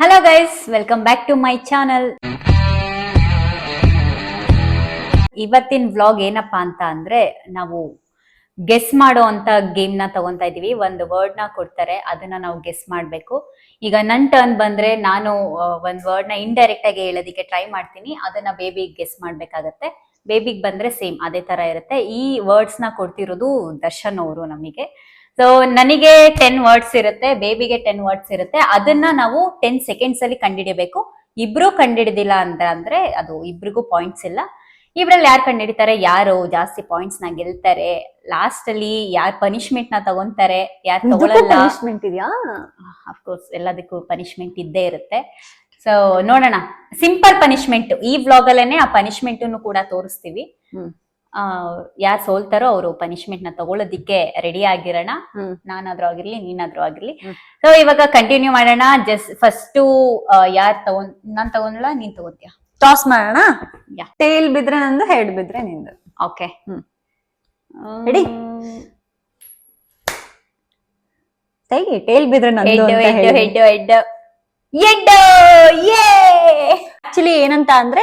Hello guys, welcome back to my channel. ಇವತ್ತಿನ vlog ಏನಪ್ಪಾ ಅಂತ ಅಂದ್ರೆ ನಾವು ಗೆಸ್ ಮಾಡೋ ಅಂತ ಗೇಮ್ ನ ತಗೊಂತಾ ಇದೀವಿ. ಒಂದು ವರ್ಡ್ ನ ಕೊಡ್ತಾರೆ, ಅದನ್ನ ನಾವು ಗೆಸ್ ಮಾಡ್ಬೇಕು. ಈಗ ನನ್ ಟರ್ನ್ ಬಂದ್ರೆ ನಾನು ಒಂದ್ ವರ್ಡ್ ನ ಇಂಡೈರೆಕ್ಟ್ ಆಗಿ ಹೇಳೋದಿಕ್ಕೆ ಟ್ರೈ ಮಾಡ್ತೀನಿ. ಅದನ್ನ ಬೇಬಿ ಗೆಸ್ ಮಾಡ್ಬೇಕಾಗತ್ತೆ. ಬೇಬಿಗ್ ಬಂದ್ರೆ ಸೇಮ್ ಅದೇ ತರ ಇರುತ್ತೆ. ಈ ವರ್ಡ್ಸ್ ನ ಕೊಡ್ತಿರೋದು ದರ್ಶನ್ ಅವರು ನಮಗೆ. ಸೊ ನನಗೆ 10 ವರ್ಡ್ಸ್ ಇರುತ್ತೆ, ಬೇಬಿಗೆ 10 ವರ್ಡ್ಸ್ ಇರುತ್ತೆ. ಅದನ್ನ ನಾವು 10 ಸೆಕೆಂಡ್ಸ್ ಅಲ್ಲಿ ಕಂಡುಹಿಡಿಯಬೇಕು. ಇಬ್ರು ಕಂಡುಹಿಡಿದಿಲ್ಲ ಅಂದ್ರೆ ಅದು ಇಬ್ರಿಗೂ ಪಾಯಿಂಟ್ಸ್ ಇಲ್ಲ. ಇಬ್ರಲ್ಲಿ ಯಾರು ಕಂಡುಹಿಡಿತಾರೆ, ಯಾರು ಜಾಸ್ತಿ ಪಾಯಿಂಟ್ಸ್ ನ ಗೆಲ್ತಾರೆ. ಲಾಸ್ಟ್ ಅಲ್ಲಿ ಯಾರು ಪನಿಷ್ಮೆಂಟ್ ನ ತಗೊಂತಾರೆ, ಯಾರು ತಗೊಳಲ್ಲ. ಪನಿಷ್ಮೆಂಟ್ ಇದೆಯಾ? ಅಫ್ಕೋರ್ಸ್ ಎಲ್ಲದಕ್ಕೂ ಪನಿಷ್ಮೆಂಟ್ ಇದ್ದೇ ಇರುತ್ತೆ. ಸೊ ನೋಡೋಣ, ಸಿಂಪಲ್ ಪನಿಷ್ಮೆಂಟ್. ಈ ವ್ಲಾಗ್ ಅಲ್ಲೇನೆ ಆ ಪನಿಷ್ಮೆಂಟ್ ಕೂಡ ತೋರಿಸ್ತೀವಿ. ಯಾರು ಸೋಲ್ತಾರೋ ಅವರು ಪನಿಷ್ಮೆಂಟ್ ನ ತಗೊಳ್ಳೋದಿಕ್ಕೆ ರೆಡಿ ಆಗಿರೋಣ. ನಾನಾದ್ರೂ ಆಗಿರ್ಲಿ, ನೀನಾದ್ರೂ ಆಗಿರ್ಲಿ. ಸೊ ಇವಾಗ ಕಂಟಿನ್ಯೂ ಮಾಡೋಣ. ಜಸ್ಟ್ ಫಸ್ಟ್ ಯಾರು ನಾನ್ ತಗೊಂಡ್ಲ, ನೀನ್ ತಗೋತೀಯ? ಟಾಸ್ ಮಾಡೋಣ. ಟೇಲ್ ಬಿದ್ರೆ ನಂದು, ಹೆಡ್ ಬಿದ್ರೆ ನಿಂದು. Okay, ready? ಟೇಲ್ ಬಿದ್ರೆ ನಂದು. ಹೆಡ್. ಆಕ್ಚುಲಿ ಏನಂತ ಅಂದ್ರೆ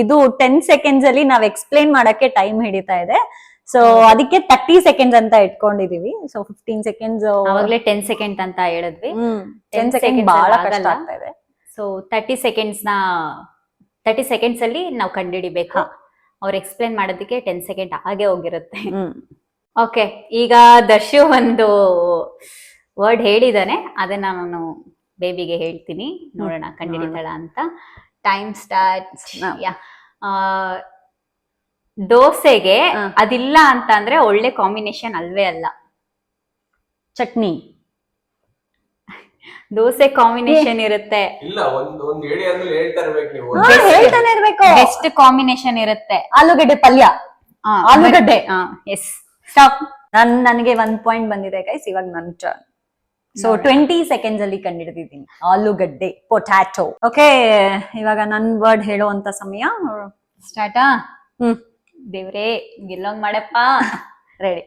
ಇದು 10 ಸೆಕೆಂಡ್ಸ್ ಅಲ್ಲಿ ನಾವ್ ಎಕ್ಸ್ಪ್ಲೇನ್ ಮಾಡಕ್ಕೆ ಟೈಮ್ ಹಿಡಿತಾ ಇದೆ. ಸೊ ಅದಕ್ಕೆ 30 ಸೆಕೆಂಡ್ಸ್ ಅಂತ ಇಟ್ಕೊಂಡಿದೀವಿ. ಸೊ 15 ಸೆಕೆಂಡ್ಸ್ ಅವಾಗ್ಲೇ 10 ಸೆಕೆಂಡ್ ಅಂತ ಹೇಳಿದ್ವಿ. 10 ಸೆಕೆಂಡ್ ಬಹಳ ಕಷ್ಟ ಆಗ್ತಾ ಇದೆ. ಸೊ 30 ಸೆಕೆಂಡ್ಸ್ ಅಲ್ಲಿ ನಾವು ಕಂಡುಹಿಡಿಬೇಕು. ಅವ್ರು ಎಕ್ಸ್ಪ್ಲೇನ್ ಮಾಡೋದಕ್ಕೆ 10 ಸೆಕೆಂಡ್ ಹಾಗೆ ಹೋಗಿರುತ್ತೆ. ಓಕೆ, ಈಗ ದರ್ಶು ಒಂದು ವರ್ಡ್ ಹೇಳಿದಾನೆ, ಅದನ್ನ ನಾನು ಬೇಬಿಗೆ ಹೇಳ್ತೀನಿ. ನೋಡೋಣ ಕಂಡುಹಿಡಿತಾಳ ಅಂತ. Time start. ದೋಸೆಗೆ ಅದಿಲ್ಲ ಅಂತ ಅಂದ್ರೆ ಒಳ್ಳೆ ಕಾಂಬಿನೇಷನ್ ಅಲ್ವೇ ಅಲ್ಲ. ಚಟ್ನಿ. ದೋಸೆ ಕಾಂಬಿನೇಷನ್ ಇರುತ್ತೆ, ಹೇಳ್ತಾನೆ ಇರ್ಬೇಕು. ಬೆಸ್ಟ್ ಕಾಂಬಿನೇಷನ್ ಇರುತ್ತೆ. ಆಲೂಗಡ್ಡೆ ಪಲ್ಯ. ಆಲೂಗಡ್ಡೆ. Yes, stop. ನನಗೆ 1 ಪಾಯಿಂಟ್ ಬಂದಿದೆ ಗೈಸ್. ಇವಾಗ ನನ್ ಟರ್ನ್. ಸೊ 20 ಸೆಕೆಂಡ್ಸ್ ಅಲ್ಲಿ ಕಂಡಿಡಿದಿದ್ದೀನಿ. ಆಲೂಗಡ್ಡೆ, ಪೊಟ್ಯಾಟೊ. ಓಕೆ, ಇವಾಗ ನನ್ ವರ್ಡ್ ಹೇಳುವಂತ ಸಮಯ ಸ್ಟಾರ್ಟಾ? ದೇವ್ರೇ, ಗೆಲ್ಲೋಂಗ್ ಮಾಡಪ್ಪ. ರೆಡಿ?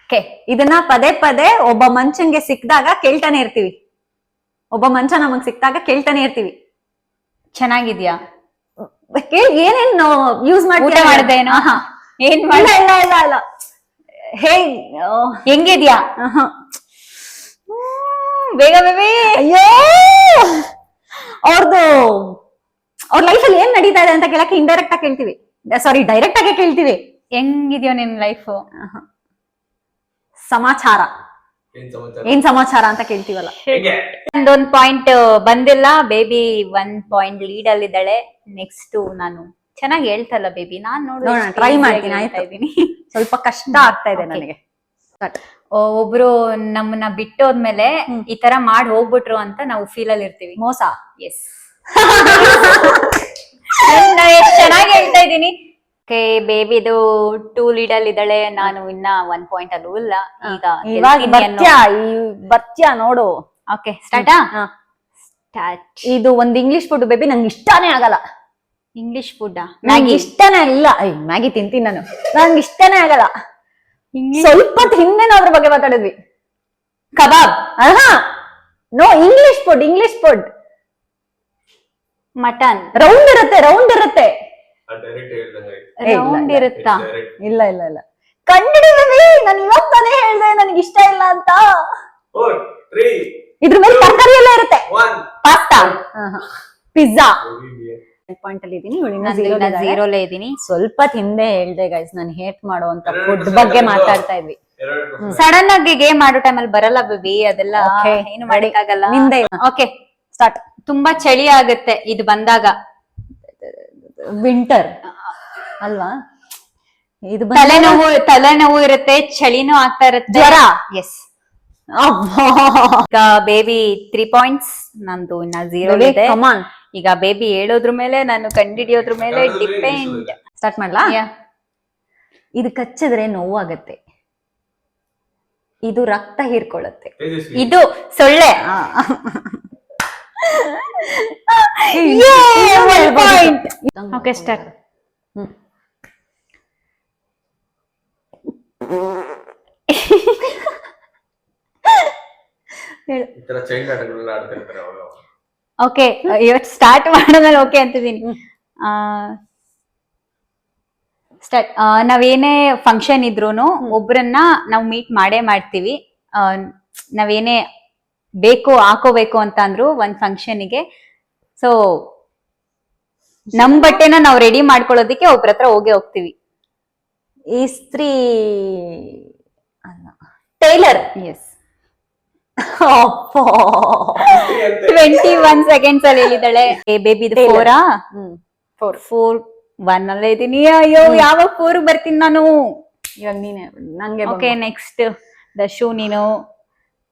ಓಕೆ, ಇದನ್ನ ಪದೇ ಪದೇ ಒಬ್ಬ ಮನುಷ್ಯನ್ಗೆ ಸಿಕ್ಕಿದಾಗ ಕೇಳ್ತಾನೆ ಇರ್ತೀವಿ. ಒಬ್ಬ ಮನುಷ್ಯ ನಮಗ್ ಸಿಕ್ಕಿದಾಗ ಕೇಳ್ತಾನೆ ಇರ್ತೀವಿ, ಚೆನ್ನಾಗಿದ್ಯಾ? ಏನೇನ್ ಯೂಸ್ ಮಾಡಿದ್ದೇನೋ? ಏನ್ ಇಲ್ಲ ಇಲ್ಲ ಇಲ್ಲ ಇಲ್ಲ, ಹೆಂಗಿದ್ಯಾ? ಬೇಗ ಬೇಬಿ. ಅಯ್ಯೋ, ಅವ್ರ ಲೈಫಲ್ಲಿ ಏನ್ ನಡೀತಾ ಇದೆ ಅಂತ ಕೇಳಕ್ಕೆ ಇಂಡೈರೆಕ್ಟ್ ಆಗಿ ಕೇಳ್ತೀವಿ. ಸಾರಿ, ಡೈರೆಕ್ಟ್ ಆಗಿ ಕೇಳ್ತೀವಿ. ಹೆಂಗಿದ್ಯೋ ನಿನ್ ಲೈಫ್? ಸಮಾಚಾರ, ಏನ್ ಸಮಾಚಾರ ಅಂತ ಕೇಳ್ತೀವಲ್ಲ. ಒಂದೊಂದ್ ಪಾಯಿಂಟ್ ಬಂದಿಲ್ಲ. ಬೇಬಿ 1 ಪಾಯಿಂಟ್ ಲೀಡ್ ಅಲ್ಲಿ ಇದ್ದಾಳೆ. ನೆಕ್ಸ್ಟ್ ನಾನು ಚೆನ್ನಾಗಿ ಹೇಳ್ತಲ್ಲ ಬೇಬಿ, ನಾನ್ ನೋಡೋಣ ಟ್ರೈ ಮಾಡ್ತೀನಿ. ಆಯ್ತಾ ಇದೀನಿ, ಸ್ವಲ್ಪ ಕಷ್ಟ ಆಗ್ತಾ ಇದೆ ನನಗೆ. ಒಬ್ರು ನಮ್ಮನ್ನ ಬಿಟ್ಟೋದ್ಮೇಲೆ ಈ ತರ ಮಾಡಿ ಹೋಗ್ಬಿಟ್ರು ಅಂತ ನಾವು ಫೀಲ್ ಅಲ್ಲಿ ಇರ್ತೀವಿ. ಮೋಸ. ಎಸ್, ಚೆನ್ನಾಗಿ ಹೇಳ್ತಾ ಇದ್ದೀನಿ. ಓಕೆ, ಬೇಬಿದು 2 ಲೀಡ್ ಅಲ್ಲಿ ಇದ್ದಾಳೆ. ನಾನು ಇನ್ನ 1 ಪಾಯಿಂಟ್ ಅಲ್ಲೂ ಇಲ್ಲ. ಬರ್ತ್ಯಾ ನೋಡು. ಓಕೆ, ಸ್ಟಾರ್ಟಾ? ಸ್ಟಾರ್ಟ್. ಇದು ಒಂದ್ ಇಂಗ್ಲಿಷ್ ಫುಡ್ ಬೇಬಿ, ನಂಗೆ ಇಷ್ಟಾನೇ ಆಗಲ್ಲ. English food? ಮ್ಯಾಗಿ ಇಷ್ಟನೇ ಇಲ್ಲ. ಮ್ಯಾಗಿ ತಿಂತೀನಿ ನಾನು, ನಂಗೆ ಇಷ್ಟನೇ ಆಗಲ್ಲ. ಸ್ವಲ್ಪ ಹಿಂದೆ ಅದ್ರ ಬಗ್ಗೆ ಮಾತಾಡಿದ್ವಿ. Kebab? No, English food. Mutton. Round ಇರುತ್ತೆ. ರೌಂಡ್ ಇರುತ್ತಾ? ಇಲ್ಲ ಇಲ್ಲ ಇಲ್ಲ, ಕಂಡಿಡಿದ್ವಿ. ನಾನು ಇವಾಗ ತಾನೇ ಹೇಳ್ದೆ ನನಗೆ ಇಷ್ಟ ಇಲ್ಲ ಅಂತ. ಇದ್ರ ಮೇಲೆ ತರಕಾರಿ ಎಲ್ಲ ಇರುತ್ತೆ. Pasta, pizza. ಪಾಯಿಂಟ್ ಅಲ್ಲಿ ಇದೀನಿ, ಝೀರೋಲೇ ಇದೀನಿ. ಸ್ವಲ್ಪ ಹಿಂದೆ ಹೇಳ್ದೆ ಗೈಸ್, ನಾನು ಹೇಟ್ ಮಾಡುವಂತ ಫುಡ್ ಬಗ್ಗೆ ಮಾತಾಡ್ತಾ ಇದ್ವಿ. ಸಡನ್ ಆಗಿ ಗೇಮ್ ಮಾಡೋ ಟೈಮಲ್ಲಿ ಬರಲ್ಲ ಬೇಬಿ, ಅದೆಲ್ಲ ಏನು ಮಾಡಕ್ಕಾಗಲ್ಲ. ನಿಂದೆ. Okay, start. ತುಂಬಾ ಚಳಿ ಆಗುತ್ತೆ ಇದು ಬಂದಾಗ. ವಿಂಟರ್ ಅಲ್ವಾ? ಇದು ತಲೆನೋವು ಇರುತ್ತೆ, ಚಳಿನೂ ಆಗ್ತಾ ಇರುತ್ತೆ. ಜ್ವರ. ಎಸ್. ಈಗ ಬೇಬಿ 3 ಪಾಯಿಂಟ್ಸ್, ನಂದು ಇನ್ನ 0 ಇದೆ. ಈಗ ಬೇಬಿ ಹೇಳೋದ್ರ ಮೇಲೆ, ನಾನು ಕಂಡಿಡಿಯೋದ್ರ ಮೇಲೆ ಡಿಪೆಂಡ್. ಸ್ಟಾರ್ಟ್ ಮಾಡ್ಲಾ? ಇದು ಕಚ್ಚಿದ್ರೆ ನೋವಾಗತ್ತೆ. ಇದು ರಕ್ತ ಹೀರ್ಕೊಳ್ಳುತ್ತೆ. ಇದು ಸೊಳ್ಳೆ. Okay, start. ಹೇಳು. ಈ ತರ ಚೈಲ್ಡ್ ಆಟಗಳೆಲ್ಲ ಆಡ್ತಿರ್ತಾರೆ ಅವಾಗ. ಓಕೆ, ಇವತ್ತು ಸ್ಟಾರ್ಟ್ ಮಾಡೋದ್ರಲ್ಲಿ ಓಕೆ ಅಂತಿದ್ದೀನಿ. ಸ್ಟಾರ್ಟ್. ನಾವೇನೇ ಫಂಕ್ಷನ್ ಇದ್ರೂನು ಒಬ್ರನ್ನ ನಾವು ಮೀಟ್ ಮಾಡೇ ಮಾಡ್ತೀವಿ. ನಾವೇನೇ ಬೇಕು ಹಾಕೋಬೇಕು ಅಂತ ಅಂದ್ರು ಒಂದ್ ಫಂಕ್ಷನ್ಗೆ, ಸೊ ನಮ್ ಬಟ್ಟೆನ ನಾವು ರೆಡಿ ಮಾಡ್ಕೊಳ್ಳೋದಿಕ್ಕೆ ಒಬ್ರ ಹತ್ರ ಹೋಗ್ತೀವಿ. ಇಸ್ತ್ರಿ ಟೈಲರ್. ಎಸ್. 21 seconds ಅಲ್ಲಿ ಹೇಳಿದಾಳೆ. ಬೇಬಿ ಇದು 4 1 ಅಲ್ಲೇ ಇದೀನಿ. ಅಯ್ಯೋ, ಯಾವಾಗ 4 ಬರ್ತೀನಿ ನಾನು. ಇವಾಗ ನೀನೆ ನಂಗೆ. Okay, next Darshu. ನೀನು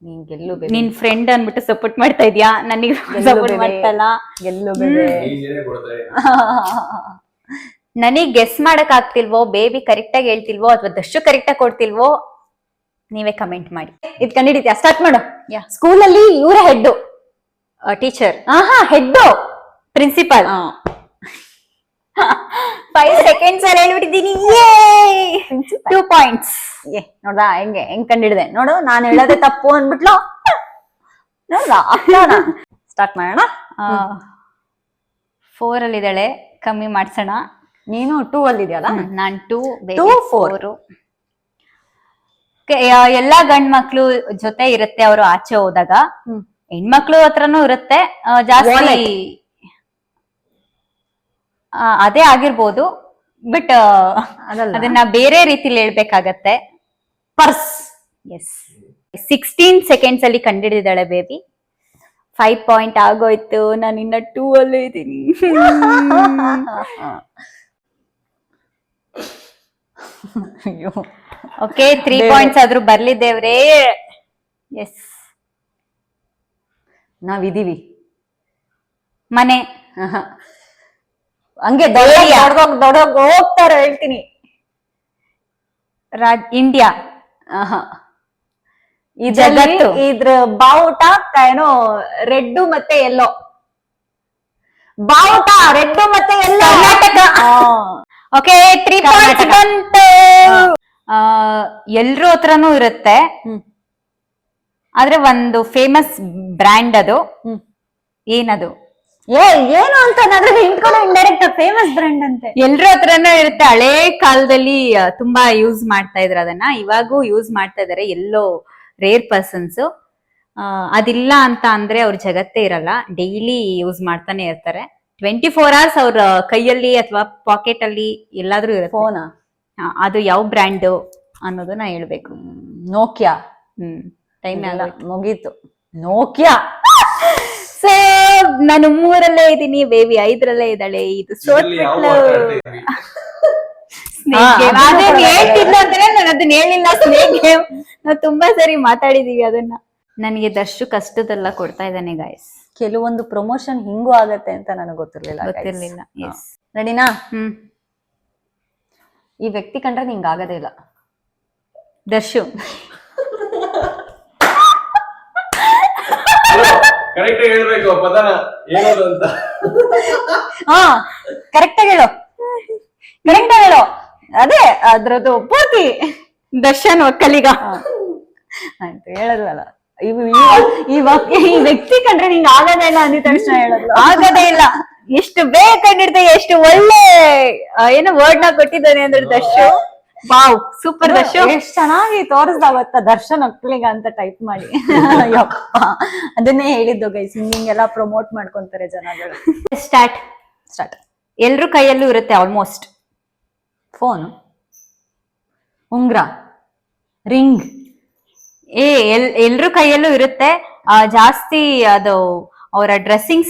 ನೀನ್ ಗೆಲ್ಲು ನಿನ್ ಫ್ರೆಂಡ್ ಅನ್ಬಿಟ್ಟು ಸಪೋರ್ಟ್ ಮಾಡ್ತಾ ಇದ್ಯಾ, ನನಗೆ ಸಪೋರ್ಟ್ ಮಾಡ್ತಲ್ಲ. ಗೆಲ್ಲು ಈಜಿನೇ ಕೊಡ್ತಾರೆ. ನನಗ್ ಗೆಸ್ ಮಾಡಕ್ ಆಗ್ತಿಲ್ವೋ, ಬೇಬಿ ಕರೆಕ್ಟ್ ಆಗಿ ಹೇಳ್ತಿಲ್ವೋ, ಅಥವಾ ದರ್ಶು ಕರೆಕ್ಟ್ ಆಗಿ ಕೊಡ್ತಿಲ್ವೋ, ನೀವೇ ಕಮೆಂಟ್ ಮಾಡಿ. ಇದ್ ಕಂಡಿಡಿದ್ಯಾ? ಸ್ಟಾರ್ಟ್ ಮಾಡು. ಯಾ. ಸ್ಕೂಲಲ್ಲಿ ಇವರ head teacher. Head principal. 5 seconds ಅಲ್ಲಿ ಹೇಳ್ಬಿಟ್ಟಿದ್ದೀನಿ. 2 points. ನೋಡ್ದಾ ಹೆಂಗ್ ಕಂಡಿಡ್ದೆ ನೋಡು. ನಾನು ಹೇಳೋದೇ ತಪ್ಪು ಅಂದ್ಬಿಟ್ಲು. ನೋಡ್ದಾ? ಸ್ಟಾರ್ಟ್ ಮಾಡೋಣ. 4 ಅಲ್ಲಿ ಇದ್ದಾಳೆ, ಕಮ್ಮಿ ಮಾಡ್ಸೋಣ. ನೀನು 2 ಅಲ್ಲಿ ಇದೆಯಲ್ಲ. ನಾನ್ 2, 4. ಎಲ್ಲಾ ಗಂಡ್ ಮಕ್ಳು ಜೊತೆ ಇರುತ್ತೆ ಅವರು ಆಚೆ ಹೋದಾಗ. ಹೆಣ್ಮಕ್ಳು ಹತ್ರನೂ ಇರುತ್ತೆ ಜಾಸ್ತಿ. ಅದೇ ಆಗಿರ್ಬೋದು, ಬಟ್ ಅದನ್ನ ಬೇರೆ ರೀತಿಲಿ ಹೇಳ್ಬೇಕಾಗತ್ತೆ. ಪರ್ಸ್. ಎಸ್. 16 seconds ಅಲ್ಲಿ ಕಂಡಿಡಿದಾಳೆ ಬೇಬಿ. 5 point ಆಗೋಯ್ತು. ನಾನು ಇನ್ನ 2 ಅಲ್ಲೇ ಇದ್ದೀನಿ. ಅಯ್ಯೋ. ಓಕೆ, 3 points ಆದ್ರೂ ಬರ್ಲಿ ದೇವ್ರೇ. ಎಸ್. ನಾವಿದೀವಿ. ಮನೆ. ಹಂಗೆ ದೊಡ್ಡೋಗ್ ಹೋಗ್ತಾರೆ ಹೇಳ್ತೀನಿ. ಇಂಡಿಯಾ. ಜಗತ್ತು. ಇದ್ರ ಬಾವುಟ ಏನೋ ರೆಡ್ ಮತ್ತೆ ಎಲ್ಲೋ. ಬಾವುಟ ರೆಡ್ ಮತ್ತೆ ಎಲ್ಲೋ. ಕರ್ನಾಟಕ. ಓಕೆ, 3 points ಬಂತು. ಎಲ್ರೂ ಹತ್ರನೂ ಇರುತ್ತೆ, ಆದ್ರೆ ಒಂದು ಫೇಮಸ್ ಬ್ರ್ಯಾಂಡ್ ಅದು. ಏನದು? ಏನು ಅಂತ ಇಂಡೈರೆಕ್ಟ್ ಫೇಮಸ್ ಬ್ರ್ಯಾಂಡ್ ಅಂತೆ. ಎಲ್ರ ಹತ್ರನೂ ಇರುತ್ತೆ. ಹಳೇ ಕಾಲದಲ್ಲಿ ತುಂಬಾ ಯೂಸ್ ಮಾಡ್ತಾ ಇದ್ರು ಅದನ್ನ, ಇವಾಗೂ ಯೂಸ್ ಮಾಡ್ತಾ ಇದಾರೆ. ಎಲ್ಲೋ ರೇರ್ ಪರ್ಸನ್ಸ್. ಅದಿಲ್ಲ ಅಂತ ಅಂದ್ರೆ ಅವ್ರ ಜಗತ್ತೇ ಇರಲ್ಲ. ಡೈಲಿ ಯೂಸ್ ಮಾಡ್ತಾನೆ ಇರ್ತಾರೆ. 24 hours ಅವ್ರ ಕೈಯಲ್ಲಿ ಅಥವಾ ಪಾಕೆಟ್ ಅಲ್ಲಿ ಎಲ್ಲಾದ್ರೂ ಇರುತ್ತೆ. ಫೋನ್. ಅದು ಯಾವ ಬ್ರ್ಯಾಂಡ್ ಅನ್ನೋದನ್ನ ಹೇಳ್ಬೇಕು. ನೋಕಿಯಾ. ಟೈಮ್ ಎಲ್ಲ ಮುಗೀತು. ನೋಕಿಯಾ. ಸೊ ನಾನು 3 ಇದ್ದೀನಿ, ಬೇಬಿ 5 ಇದ್ದಾಳೆ. ಇದು ಹೇಳ್ತಿಲ್ಲ ಅಂದ್ರೆ ನಾನು ಅದನ್ನ ಹೇಳಿಲ್ಲ. ಸ್ನೇಕ್ ಗೇಮ್ ನಾವು ತುಂಬಾ ಸರಿ ಮಾತಾಡಿದೀವಿ ಅದನ್ನ. ನನಗೆ ದರ್ಶು ಕಷ್ಟದೆಲ್ಲ ಕೊಡ್ತಾ ಇದ್ದಾನೆ ಗಾಯ್ಸ್. ಕೆಲವೊಂದು ಪ್ರಮೋಷನ್ ಹಿಂಗೂ ಆಗತ್ತೆ ಅಂತ ನನಗೆ ಗೊತ್ತಿರ್ಲಿಲ್ಲ. ಎಸ್. ರೆಡಿನಾ? ಈ ವ್ಯಕ್ತಿ ಕಂಡ್ರೆ ನಿಂಗೆ ಆಗದೇ ಇಲ್ಲ. ದರ್ಶು. ಕರೆಕ್ಟ್ ಆಗಿ ಹೇಳ್ಬೇಕು ಪದನ ಏನದು ಅಂತ. ಕರೆಕ್ಟ್ ಆಗಿ ಹೇಳು. ಅದೇ ಅದ್ರದ್ದು ಪೂರ್ತಿ. ದರ್ಶನ್ ಒಕ್ಕಲಿಗ. ಆಯ್ತು, ಹೇಳದ್ವಲ್ಲ. ಈ ವ್ಯಕ್ತಿ ಕಂಡ್ರೆ ನಿಂಗೆ ಆಗದೇ ಇಲ್ಲ ಅಂದಿದ ತಕ್ಷಣ ಹೇಳೋದು. ಆಗದೇ ಇಲ್ಲ. ಎಷ್ಟು ಬೇಗ ಕಂಡಿಡ್ದೆ, ಎಷ್ಟು ಒಳ್ಳೆ ಏನೋ ವರ್ಡ್ ನ ಕೊಟ್ಟಿದ್ದಾನೆ ಅಂದ್ರೆ ದರ್ಶು. Wow, super Darshu. ಎಷ್ಟ್ ಚೆನ್ನಾಗಿ ತೋರಿಸ್ದಾವತ್ತ ದರ್ಶನ್ ಒಕ್ಕಲಿಗ ಅಂತ ಟೈಪ್ ಮಾಡಿ. ಯಪ್ಪ, ಅದನ್ನೇ ಹೇಳಿದ್ದು ಗೈಸ್. ಹಿಂಗೆಲ್ಲ ಪ್ರಮೋಟ್ ಮಾಡ್ಕೊಂತಾರೆ ಜನಗಳು. ಸ್ಟಾರ್ಟ್. ಎಲ್ರೂ ಕೈಯಲ್ಲೂ ಇರುತ್ತೆ ಆಲ್ಮೋಸ್ಟ್. Phone, ಉಂಗ್ರ, ring. ಎಲ್ರೂ ಕೈಯಲ್ಲೂ ಇರುತ್ತೆ. ಜಾಸ್ತಿ ಅದು ಅವರ ಡ್ರೆಸ್ಸಿಂಗ್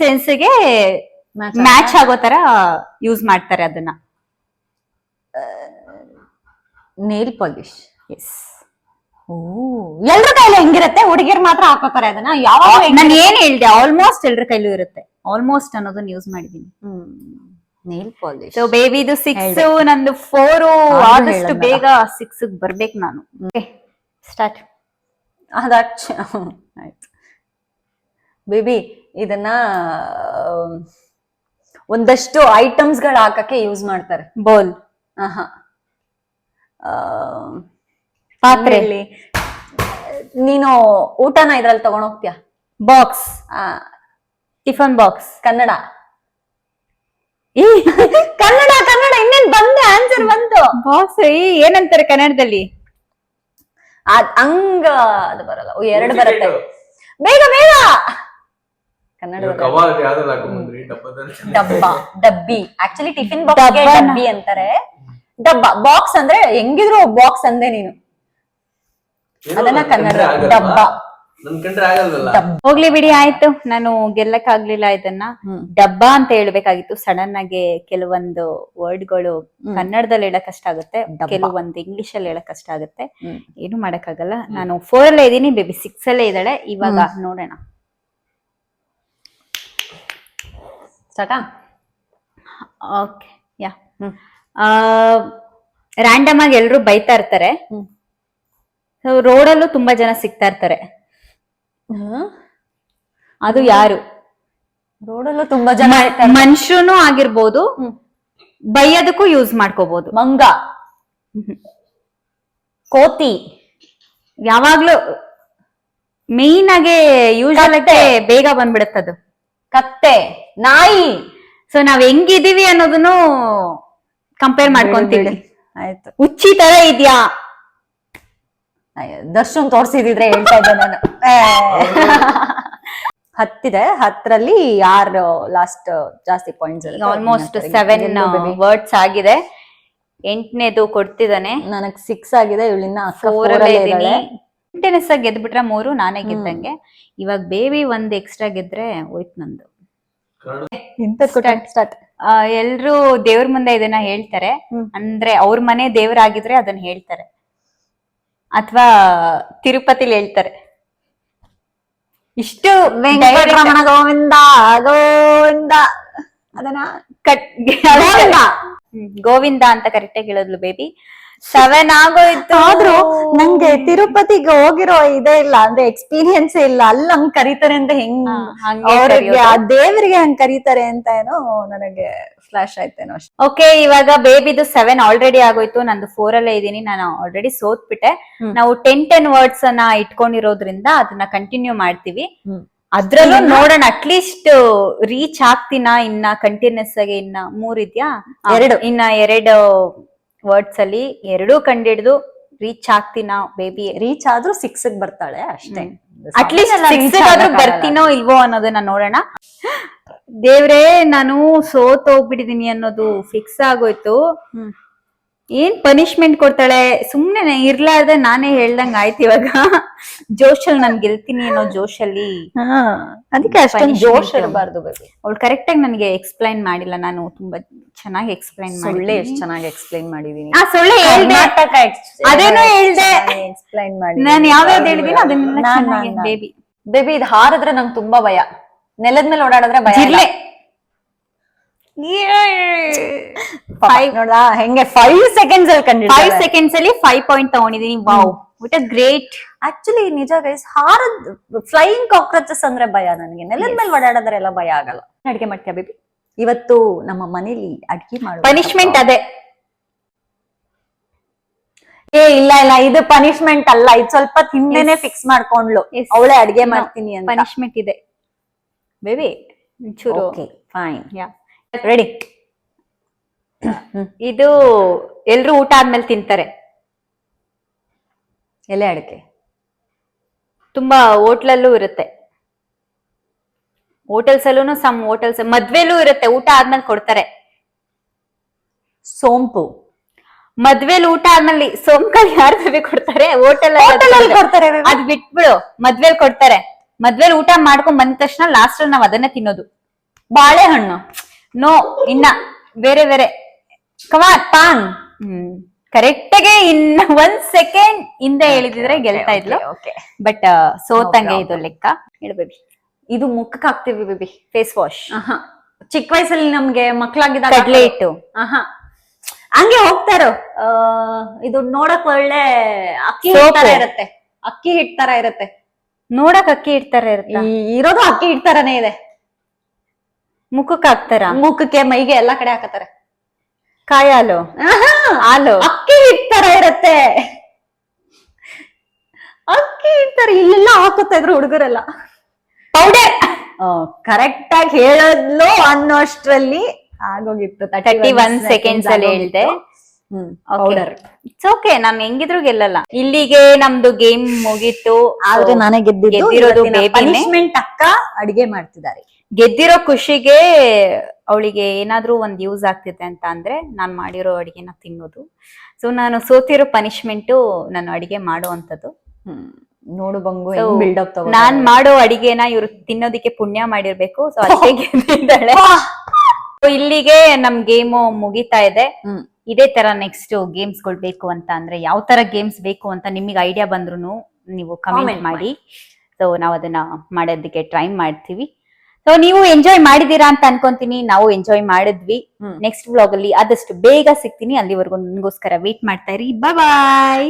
ಸೆನ್ಸ್ಗೆ ಮ್ಯಾಚ್ ಆಗೋ ತರ ಯೂಸ್ ಮಾಡ್ತಾರೆ ಅದನ್ನ. Nail polish. ಎಸ್. ಎಲ್ರ ಕೈಲೂ ಹೆಂಗಿರುತ್ತೆ? ಹುಡುಗಿಯರ್ ಮಾತ್ರ ಹಾಕೋತಾರೆ ಅದನ್ನ. ಯಾವಾಗ ನಾನು ಏನ್ ಹೇಳ್ದೆ, ಆಲ್ಮೋಸ್ಟ್ ಎಲ್ರ ಕೈಲೂ ಇರುತ್ತೆ. ಆಲ್ಮೋಸ್ಟ್ ಅನ್ನೋದನ್ನ ಯೂಸ್ ಮಾಡಿದೀನಿ. Nail polish. ಸೊ ಬೇಬಿ ಇದು 6, ನಂದು 4. ಆದಷ್ಟು ಬೇಗ 6 ಬರ್ಬೇಕು ನಾನು. ಸ್ಟಾರ್ಟ್. ಆಯ್ತು ಬೇಬಿ, ಇದನ್ನ ಒಂದಷ್ಟು ಐಟಮ್ಸ್ ಗಳು ಹಾಕಕ್ಕೆ ಯೂಸ್ ಮಾಡ್ತಾರೆ. ಬೌಲ್. ಪಾತ್ರೆಯಲ್ಲಿ ನೀನು ಊಟನ ಇದ್ರಲ್ಲಿ ತಗೊಂಡ್ ಹೋಗ್ತೀಯ? Box, tiffin box. Kannada. Kannada Kannada ಇನ್ನೇನ್ ಬಂದೆ, ಆನ್ಸರ್ ಬಂತು. ಬಾಕ್ಸ್ ಏನಂತಾರೆ ಕನ್ನಡದಲ್ಲಿ? ಹಂಗ ಅದು ಬರಲ್ಲ, ಎರಡು ಬರುತ್ತೆ. ಬೇಗ ಬೇಗ ಕನ್ನಡ. ಕವಾಲ್ ಯಾವ್ದ್ರಲ್ಲಿ ಹಾಕೊಂಡ್ಬಂದ್ರಿ? ಡಬ್ಬದಲ್ಲಿ. ಡಬ್ಬ, ಡಬ್ಬಿ. ಆಕ್ಚುಲಿ ಟಿಫಿನ್ ಬಾಕ್ಸ್ ಡಬ್ಬಿ ಅಂತಾರೆ. ಡಬ್ಬ ಬಾಕ್ಸ್ ಅಂದ್ರೆ ಹೆಂಗಿದ್ರು ಬಾಕ್ಸ್ ಅಂದೆ ನೀನು. ಅದನ್ನ ಕನ್ನಡ ಡಬ್ಬ. ನನ್ ಕಂಡ್ರೆ ಆಗಲ್ವಲ್ಲ. ಹೋಗ್ಲಿ ಬಿಡಿ, ಆಯ್ತು. ನಾನು ಗೆಲ್ಲಕ್ ಆಗ್ಲಿಲ್ಲ ಇದನ್ನ. ಡಬ್ಬ ಅಂತ ಹೇಳ್ಬೇಕಾಗಿತ್ತು. ಸಡನ್ ಆಗಿ ಕೆಲವೊಂದು ವರ್ಡ್ಗಳು ಕನ್ನಡದಲ್ಲಿ ಹೇಳಕ್ ಕಷ್ಟ ಆಗುತ್ತೆ, ಕೆಲವೊಂದು ಇಂಗ್ಲಿಷ್ ಅಲ್ಲಿ ಹೇಳಕ್ ಕಷ್ಟ ಆಗುತ್ತೆ. ಏನು ಮಾಡಕ್ಕಾಗಲ್ಲ. ನಾನು 4 ಅಲ್ಲೇ ಇದೀನಿ, ಬೇಬಿ 6 ಅಲ್ಲೇ ಇದ್ದಾಳೆ. ಇವಾಗ ನೋಡೋಣ. ಸಾಕಾ? ಓಕೆ, ಯಾ. ರ್ಯಾಂಡಮ್ ಆಗಿ ಎಲ್ರು ಬೈತಾ ಇರ್ತಾರೆ. ರೋಡಲ್ಲೂ ತುಂಬಾ ಜನ ಸಿಗ್ತಾ ಇರ್ತಾರೆ. ಅದು ಯಾರು? ರೋಡಲ್ಲೂ ತುಂಬಾ ಜನ ಮನುಷ್ಯನು ಆಗಿರ್ಬೋದು, ಬೈಯೋದಕ್ಕೂ ಯೂಸ್ ಮಾಡ್ಕೋಬಹುದು. ಮಂಗ, ಕೋತಿ, ಯಾವಾಗ್ಲೂ ಮೇನ್ ಆಗಿ ಯೂಶಲ್ ಬೇಗ ಬಂದ್ಬಿಡತ್ತದು. ಕತ್ತೆ, ನಾಯಿ. ಸೊ ನಾವ್ ಹೆಂಗಿದೀವಿ ಅನ್ನೋದನ್ನು ಕಂಪೇರ್ ಮಾಡ್ಕೊಂತೀವಿ. ಆಯ್ತು. ಹುಚ್ಚಿ ತರ ಇದ್ಯಾ? ದರ್ಶನ್ ತೋರ್ಸಿದಿದ್ರೆ ಹೇಳ್ತಾ ಇದ್ದೆ ನಾನು. ಹತ್ತಿದೆ, 10ರಲ್ಲಿ 6 ಲಾಸ್ಟ್ ಜಾಸ್ತಿ ಪಾಯಿಂಟ್ಸ್. ಆಲ್ಮೋಸ್ಟ್ 7 ವರ್ಡ್ಸ್ ಆಗಿದೆ. 8ನೇದು ಕೊಡ್ತಿದ್ದಾನೆ. ನನಗ್ 6 ಆಗಿದೆ, ಇವಳಿನ್ನ 4 ಇಂಟೆನೆಸ್ ಆಗಿ ಗೆದ್ಬಿಟ್ರೆ 3, ನಾನೇ ಗೆದ್ದಂಗೆ. ಇವಾಗ ಬೇಬಿ ಒಂದ್ ಎಕ್ಸ್ಟ್ರಾ ಗೆದ್ರೆ ಹೋಯ್ತು ನಂದು. ಸ್ಟಾರ್ಟ್. ಎಲ್ರು ದೇವ್ರ ಮುಂದೆ ಇದನ್ನ ಹೇಳ್ತಾರೆ, ಅಂದ್ರೆ ಅವ್ರ ಮನೆ ದೇವ್ರಾಗಿದ್ರೆ ಅದನ್ನ ಹೇಳ್ತಾರೆ, ಅಥವಾ ತಿರುಪತಿಲಿ ಹೇಳ್ತಾರೆ. ಇಷ್ಟು ವೆಂಕಟರಮಣ ಗೋವಿಂದ ಗೋವಿಂದ ಅದನ್ನ ಗೋವಿಂದ ಅಂತ ಕರೆಕ್ಟಾಗಿ ಹೇಳೋದ್ಲು ಬೇಬಿ. 7 ಆಗೋಯ್ತು. ಆದ್ರೂ ನಂಗೆ ತಿರುಪತಿಗೆ ಹೋಗಿರೋ ಇದೇ ಇಲ್ಲ, ಅಂದ್ರೆ ಎಕ್ಸ್ಪೀರಿಯನ್ಸ್ ಇಲ್ಲ. ಅಲ್ಲಿ ಹಂಗ್ ಕರೀತಾರೆ ಅಂತ ಹೆಂಗ್ ಅವ್ರಿಗೆ ಆ ದೇವರಿಗೆ ಹಂಗ್ ಕರೀತಾರೆ ಅಂತ ಏನೋ ನನಗೆ ಫ್ಲಾಶ್ ಆಯ್ತೇನೋ ಅಷ್ಟೇ. ಓಕೆ, ಇವಾಗ ಬೇಬಿದು 7 ಆಲ್ರೆಡಿ ಆಗೋಯ್ತು. ನಂದು 4 ಅಲ್ಲೇ ಇದೀನಿ. ನಾನು ಆಲ್ರೆಡಿ ಸೋತ್ಬಿಟ್ಟೆ. ನಾವು 10 ವರ್ಡ್ಸ್ ಅನ್ನ ಇಟ್ಕೊಂಡಿರೋದ್ರಿಂದ ಅದನ್ನ ಕಂಟಿನ್ಯೂ ಮಾಡ್ತೀವಿ. ಅದ್ರಲ್ಲೂ ನೋಡೋಣ, ಅಟ್ಲೀಸ್ಟ್ ರೀಚ್ ಆಗ್ತೀನಾ. ಇನ್ನ ಕಂಟಿನ್ಯೂಸ್ ಆಗಿ ಇನ್ನ 3 ಇದ್ಯಾ, 2 ಇನ್ನ 2 ವರ್ಡ್ಸ್ ಅಲ್ಲಿ 2 ಕಂಡಿಡ್ದು ರೀಚ್ ಆಗ್ತೀನಾ ಬೇಬಿ. ರೀಚ್ ಆದ್ರೂ 6 ಬರ್ತಾಳೆ ಅಷ್ಟೇ. ಅಟ್ಲೀಸ್ಟ್ 6 ಆದ್ರೂ ಬರ್ತೀನೋ ಇಲ್ವೋ ಅನ್ನೋದನ್ನ ನೋಡೋಣ. ದೇವ್ರೇ, ನಾನು ಸೋತ್ ಹೋಗ್ಬಿಟ್ಟಿದೀನಿ ಅನ್ನೋದು ಫಿಕ್ಸ್ ಆಗೋಯ್ತು. ಏನ್ ಪನಿಷ್ಮೆಂಟ್ ಕೊಡ್ತಾಳೆ? ಸುಮ್ನೆ ಇರ್ಲಾರ್ದೆ ನಾನೇ ಹೇಳ್ದಂಗ ಆಯ್ತು. ಇವಾಗ ಜೋಶಲ್ಲಿ ನಾನ್ ಗೆಲ್ತೀನಿ ಅನ್ನೋ ಜೋಶಲ್ಲಿ, ಅದಕ್ಕೆ ಅಷ್ಟೊಂದು ಜೋಶ್ ಇರಬಾರ್ದು. ಅವಳು ಕರೆಕ್ಟ್ ಆಗಿ ನನಗೆ ಎಕ್ಸ್ಪ್ಲೈನ್ ಮಾಡಿಲ್ಲ. ನಾನು ತುಂಬಾ ಚೆನ್ನಾಗಿ ಎಕ್ಸ್ಪ್ಲೈನ್ ಮಾಡಿ, ಎಷ್ಟು ಚೆನ್ನಾಗಿ ಎಕ್ಸ್ಪ್ಲೈನ್ ಮಾಡಿದೀನಿ. ಸೊಳ್ಳೆ ಹೇಳ್ದೆ, ಅದೇನೋ ಹೇಳ್ದೆ, ಎಕ್ಸ್ಪ್ಲೈನ್ ಮಾಡಿ. ನಾನು ಯಾವ್ಯಾವ್ದು ಹೇಳಿದೀನಿ ಅದನ್ನ. ಬೇಬಿ ಬೇಬಿ ಇದು ಹಾರಿದ್ರೆ ನಂಗೆ ತುಂಬಾ ಭಯ. ನೆಲದ ಮೇಲೆ ಓಡಾಡಿದ್ರೆ ಭಯ. ನೋಡ್ದಾ ಹೆಂಗೆ 5 seconds ಅಲ್ಲಿ ಕಂಡು 5 seconds ಅಲ್ಲಿ 5 ಪಾಯಿಂಟ್ ತಗೊಂಡಿದೀನಿ. Wow, it is great. Actually ನಿಜ ಗೈಸ್, ಫ್ಲೈಯಿಂಗ್ ಕಾಕ್ರೋಚಸ್ ಅಂದ್ರೆ ಭಯ ನನಗೆ. ನೆಲದ ಮೇಲೆ ಓಡಾಡಿದ್ರೆ ಎಲ್ಲ ಭಯ ಆಗಲ್ಲ. ಅಡ್ಗೆ ಮಾಡ್ತೀಯಾ ಬೇಬಿ? ಇವತ್ತು ನಮ್ಮ ಮನೇಲಿ ಅಡ್ಗೆ ಮಾಡೋ ಪನಿಷ್ಮೆಂಟ್ ಅದೇ. ಇಲ್ಲ ಇಲ್ಲ, ಇದು ಪನಿಷ್ಮೆಂಟ್ ಅಲ್ಲ. ಇದು ಸ್ವಲ್ಪ ಹಿಂದೆನೆ ಫಿಕ್ಸ್ ಮಾಡ್ಕೊಂಡ್ಲು, ಅವಳೇ ಅಡ್ಗೆ ಮಾಡ್ತೀನಿ ಅಂತ. ಪನಿಷ್ಮೆಂಟ್ ಇದೆ ಬೇಬಿ. ಚೂರು ಫೈನ್, ರೆಡಿ. ಇದು ಎಲ್ರು ಊಟ ಆದ್ಮೇಲೆ ತಿಂತಾರೆ. ಎಲೆ ಅಡಿಕೆ ತುಂಬಾ ಹೋಟ್ಲಲ್ಲೂ ಇರುತ್ತೆ. ಹೋಟೆಲ್ಸ್ ಅಲ್ಲೂ ಸಮ್ ಹೋಟೆಲ್ಸ್, ಮದ್ವೆಲೂ ಇರುತ್ತೆ. ಊಟ ಆದ್ಮೇಲೆ ಕೊಡ್ತಾರೆ. ಸೋಂಪು. ಮದ್ವೆಲಿ ಊಟ ಆದ್ಮೇಲೆ ಸೋಂಕಲ್ ಯಾರು ಬೇಬಿ ಕೊಡ್ತಾರೆ? ಹೋಟೆಲ್ ಕೊಡ್ತಾರೆ. ಅದ್ ಬಿಟ್ಬಿಡು, ಮದ್ವೆಲ್ ಕೊಡ್ತಾರೆ. ಮದ್ವೆಲಿ ಊಟ ಮಾಡ್ಕೊಂಡ್ ಬಂದ ತಕ್ಷಣ ಲಾಸ್ಟ್ ಅಲ್ಲಿ ನಾವ್ ಅದನ್ನೇ ತಿನ್ನೋದು. ಬಾಳೆಹಣ್ಣು. ನೋ, ಇನ್ನ ಬೇರೆ ಬೇರೆ. ಕಮಾನ್ ಪಾನ್. ಕರೆಕ್ಟ್ ಆಗಿ ಇನ್ನ 1 ಸೆಕೆಂಡ್ ಹಿಂದೆ ಹೇಳಿದ್ರೆ ಗೆಲ್ತಾ ಇದ್ಲು. ಬಟ್ ಸೋತಂಗೆ ಇದು ಲೆಕ್ಕ. ಹೇಳು ಬೇಬಿ. ಇದು ಮುಖಕ್ಕೆ ಹಾಕ್ತಿವಿ ಬೇಬಿ, ಫೇಸ್ ವಾಶ್. ಚಿಕ್ಕ ವಯಸ್ಸಲ್ಲಿ ನಮ್ಗೆ ಮಕ್ಳಾಗಿದ್ದಾಗ ಕಡ್ಲೆ ಹಿಟ್ಟು. ಹಂಗೆ ಹೋಗ್ತಾರೋ. ಇದು ನೋಡಕ್ ಒಳ್ಳೆ ಅಕ್ಕಿ ಹಿಟ್ ತರ ಇರುತ್ತೆ. ಅಕ್ಕಿ ಹಿಟ್ ತರ ಇರುತ್ತೆ. ನೋಡಕ್ ಅಕ್ಕಿ ಹಿಡ್ತಾರೆ ಇರುತ್ತೆ. ಇರೋದು ಅಕ್ಕಿ ಹಿಟ್ ತರನೇ ಇದೆ. ಮುಖಕ್ಕೆ ಹಾಕ್ತಾರ? ಮುಖಕ್ಕೆ, ಮೈಗೆ ಎಲ್ಲಾ ಕಡೆ ಹಾಕತಾರೆ. ಕಾಯಿ ಹಾಲು. ಹಾಲು ಅಕ್ಕಿ ಹಿಟ್ ತರ ಇರುತ್ತೆ. ಅಕ್ಕಿ ಇಡ್ತಾರೆ ಇಲ್ಲೆಲ್ಲ ಹಾಕೋತಾ ಇದ್ರು ಹುಡುಗರೆಲ್ಲ. ಪೌಡರ್ ಕರೆಕ್ಟ್ ಆಗಿ ಹೇಳದ್ಲು ಅನ್ನೋಷ್ಟ್ರಲ್ಲಿ ಆಗೋಗಿತ್ತು. 31 seconds ಅಲ್ಲಿ ಹೇಳ್ದೆ. ಪೌಡರ್. ಇಟ್ಸ್ ಓಕೆ, ನಾನು ಹೆಂಗಿದ್ರು ಗೆಲ್ಲಲ್ಲ. ಇಲ್ಲಿಗೆ ನಮ್ದು ಗೇಮ್ ಮುಗೀತು. ಆದ್ರೆ ನಾನೇ ಗೆದ್ದಿರೋದು ಬೇಬಿನೇ. ಪನಿಷ್ಮೆಂಟ್ ಅಕ್ಕ ಅಡಿಗೆ ಮಾಡ್ತಿದ್ದಾರೆ. ಗೆದ್ದಿರೋ ಖುಷಿಗೆ ಅವಳಿಗೆ ಏನಾದ್ರೂ ಒಂದ್ ಯೂಸ್ ಆಗ್ತಿದೆ ಅಂತ ಅಂದ್ರೆ ನಾನ್ ಮಾಡಿರೋ ಅಡಿಗೆನ ತಿನ್ನೋದು. ಸೊ ನಾನು ಸೋತಿರೋ ಪನಿಷ್ಮೆಂಟ್ ನಾನು ಅಡಿಗೆ ಮಾಡುವಂತದ್ದು. ನೋಡು ಬಂಗು So, ಬಿಲ್ಡಪ್ ತಗೋ. ನಾನ್ ಮಾಡೋ ಅಡಿಗೆನ ಇವ್ರು ತಿನ್ನೋದಿಕ್ಕೆ ಪುಣ್ಯ ಮಾಡಿರ್ಬೇಕು. ಸೊ ಅದಕ್ಕೆ ಗೆದ್ದಿದ್ದಾಳೆ. So, ಇಲ್ಲಿಗೆ ನಮ್ ಗೇಮ್ ಮುಗಿತಾ ಇದೆ. ಇದೇ ತರ ನೆಕ್ಸ್ಟ್ ಗೇಮ್ಸ್ ಗಳು ಬೇಕು ಅಂತ ಅಂದ್ರೆ ಯಾವ ತರ ಗೇಮ್ಸ್ ಬೇಕು ಅಂತ ನಿಮಗೆ ಐಡಿಯಾ ಬಂದ್ರು ನೀವು ಕಮೆಂಟ್ ಮಾಡಿ. ಸೊ ನಾವ್ ಅದನ್ನ ಮಾಡೋದಕ್ಕೆ ಟ್ರೈ ಮಾಡ್ತೀವಿ. ಸೊ ನೀವು ಎಂಜಾಯ್ ಮಾಡಿದೀರಾ ಅಂತ ಅನ್ಕೊಂತೀನಿ. ನಾವು ಎಂಜಾಯ್ ಮಾಡಿದ್ವಿ. ನೆಕ್ಸ್ಟ್ ವ್ಲಾಗ್ ಅಲ್ಲಿ ಆದಷ್ಟು ಬೇಗ ಸಿಗ್ತೀನಿ. ಅಲ್ಲಿವರೆಗೂ ನಿಮ್ಗೋಸ್ಕರ ವೇಟ್ ಮಾಡ್ತಾ ಇರಿ. ಬಾಯ್.